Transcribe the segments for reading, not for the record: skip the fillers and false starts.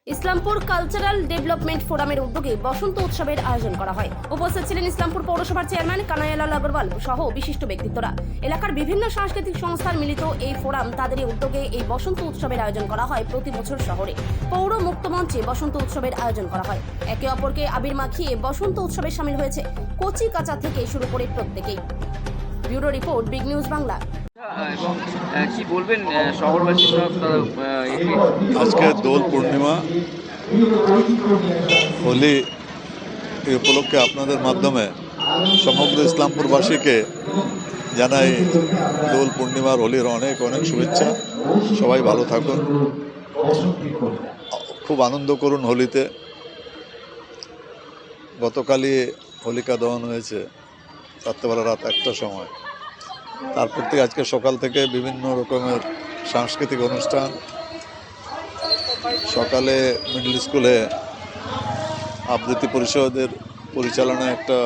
Islampur cultural development ফোরামের উদ্যোগে বসন্ত উৎসবের আয়োজন করা হয়। উপস্থিত ছিলেন ইসলামপুর পৌরসভার চেয়ারম্যান কানাইলাল আগরওয়াল সহ বিশিষ্ট ব্যক্তিত্বরা। এলাকার বিভিন্ন সাংস্কৃতিক সংস্থার মিলিত এই ফোরাম তাদের উদ্যোগে এই বসন্ত উৎসবের আয়োজন করা হয়। প্রতি বছর শহরে পৌর মুক্ত মঞ্চে বসন্ত উৎসবের আয়োজন করা হয়। একে অপরকে আবির মাখিয়ে বসন্ত উৎসবে শামিল হয়েছে কচি কাঁচা থেকে শুরু করে প্রত্যেকেই। Bureau report, big news Bangla. এবং কি বলবেন শহরবাসী আজকে দোল পূর্ণিমা, হোলি এই উপলক্ষে আপনাদের মাধ্যমে সমগ্র ইসলামপুরবাসীকে জানাই দোল পূর্ণিমার, হোলির অনেক অনেক শুভেচ্ছা। সবাই ভালো থাকুন, খুব আনন্দ করুন হোলিতে। গতকালই হোলিকা দহন হয়েছে রাত্রেবেলা, রাত 1টার সময়। তারপর থেকে আজকে সকাল থেকে বিভিন্ন রকমের সাংস্কৃতিক অনুষ্ঠান। সকালে মিডল স্কুলে আবৃত্তি পরিষদের পরিচালনায় একটা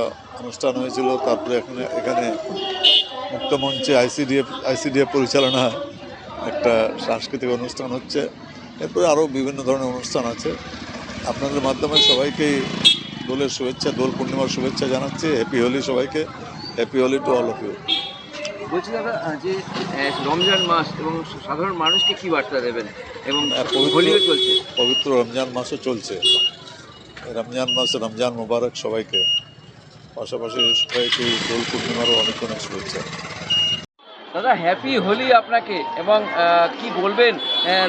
অনুষ্ঠান হয়েছিল। তারপরে এখানে মুক্তমঞ্চে আইসিডিএফ পরিচালনায় একটা সাংস্কৃতিক অনুষ্ঠান হচ্ছে। এরপরে আরও বিভিন্ন ধরনের অনুষ্ঠান আছে। আপনাদের মাধ্যমে সবাইকেই দোলের শুভেচ্ছা, দোল পূর্ণিমার শুভেচ্ছা জানাচ্ছি। হ্যাপি হোলি সবাইকে, happy Holi to all of you. বলছি দাদা, যে রমজান মাস এবং সাধারণ মানুষকে কি বার্তা দেবেন? এবং হোলিও চলছে, পবিত্র রমজান মাসও চলছে। রমজান মাসে রমজান মুবারক সবাইকে, পাশাপাশি সবাইকে দোল পূর্ণিমারও অনেক অনেক শুভেচ্ছা। দাদা হ্যাপি হোলি আপনাকে, এবং কি বলবেন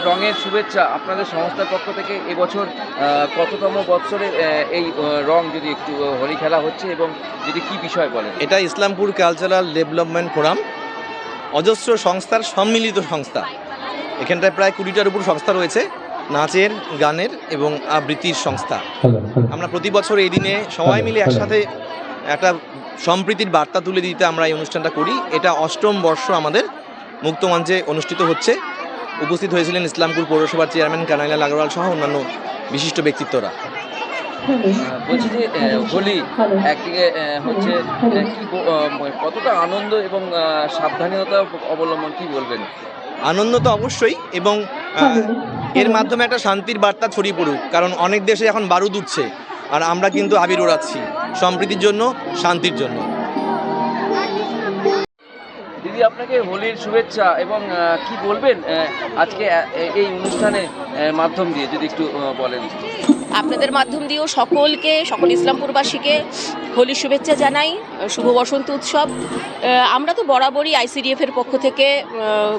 রঙের শুভেচ্ছা আপনাদের সংস্থার পক্ষ থেকে। এবছর কততম বৎসরের এই রং যদি একটু হোলি খেলা হচ্ছে, এবং যদি কি বিষয় বলেন? এটা ইসলামপুর কালচারাল ডেভেলপমেন্ট ফোরাম, অজস্র সংস্থার সম্মিলিত সংস্থা। এখানটায় প্রায় 20টার উপর সংস্থা রয়েছে, নাচের, গানের এবং আবৃত্তির সংস্থা। আমরা প্রতি বছর এই দিনে সবাই মিলে একসাথে একটা সম্প্রীতির বার্তা তুলে দিতে আমরা এই অনুষ্ঠানটা করি। এটা 8ম বর্ষ আমাদের মুক্তমঞ্চে অনুষ্ঠিত হচ্ছে। উপস্থিত হয়েছিলেন ইসলামপুর পৌরসভার চেয়ারম্যান কানাইলাল আগরওয়াল সহ অন্যান্য বিশিষ্ট ব্যক্তিত্বরা। বলছি যে হোলি একদিকে হচ্ছে কতটা আনন্দ এবং সাবধানতা অবলম্বন, কি বলবেন? আনন্দ তো অবশ্যই, এবং এর মাধ্যমে একটা শান্তির বার্তা ছড়িয়ে পড়ুক, কারণ অনেক দেশে এখন বারুদ উঠছে, আর আমরা কিন্তু আবির ওড়াচ্ছি সম্প্রীতির জন্য, শান্তির জন্য। দিদি আপনাকে হোলির শুভেচ্ছা, এবং কি বলবেন আজকে এই অনুষ্ঠানের মাধ্যম দিয়ে যদি একটু বলেন? আপনাদের মাধ্যম দিয়েও সকল ইসলামপুরবাসীকে হোলির শুভেচ্ছা জানাই, শুভ বসন্ত উৎসব। আমরা তো বরাবরই আইসিডিএফের পক্ষ থেকে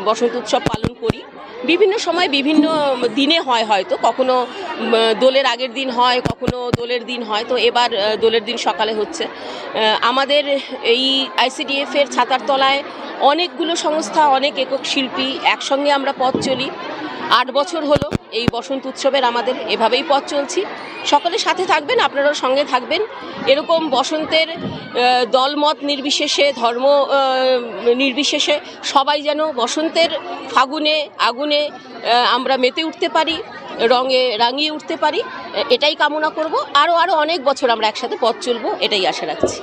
বসন্ত উৎসব পালন করি। বিভিন্ন সময় বিভিন্ন দিনে হয়, হয়তো কখনো দোলের আগের দিন হয়, কখনো দোলের দিন হয়। তো এবার দোলের দিন সকালে হচ্ছে। আমাদের এই আইসিডিএফের ছাতার তলায় অনেকগুলো সংস্থা, অনেক একক শিল্পী একসঙ্গে আমরা পথ চলি। 8 বছর হলো এই বসন্ত উৎসবের আমাদের এভাবেই পথ চলছি। সকলে সাথে থাকবেন, আপনারাও সঙ্গে থাকবেন। এরকম বসন্তের দলমত নির্বিশেষে, ধর্ম নির্বিশেষে সবাই যেন বসন্তের ফাগুনে আগুনে আমরা মেতে উঠতে পারি, রঙে রাঙিয়ে উঠতে পারি, এটাই কামনা করব। আরও অনেক বছর আমরা একসাথে পথ চলবো, এটাই আশা রাখছি।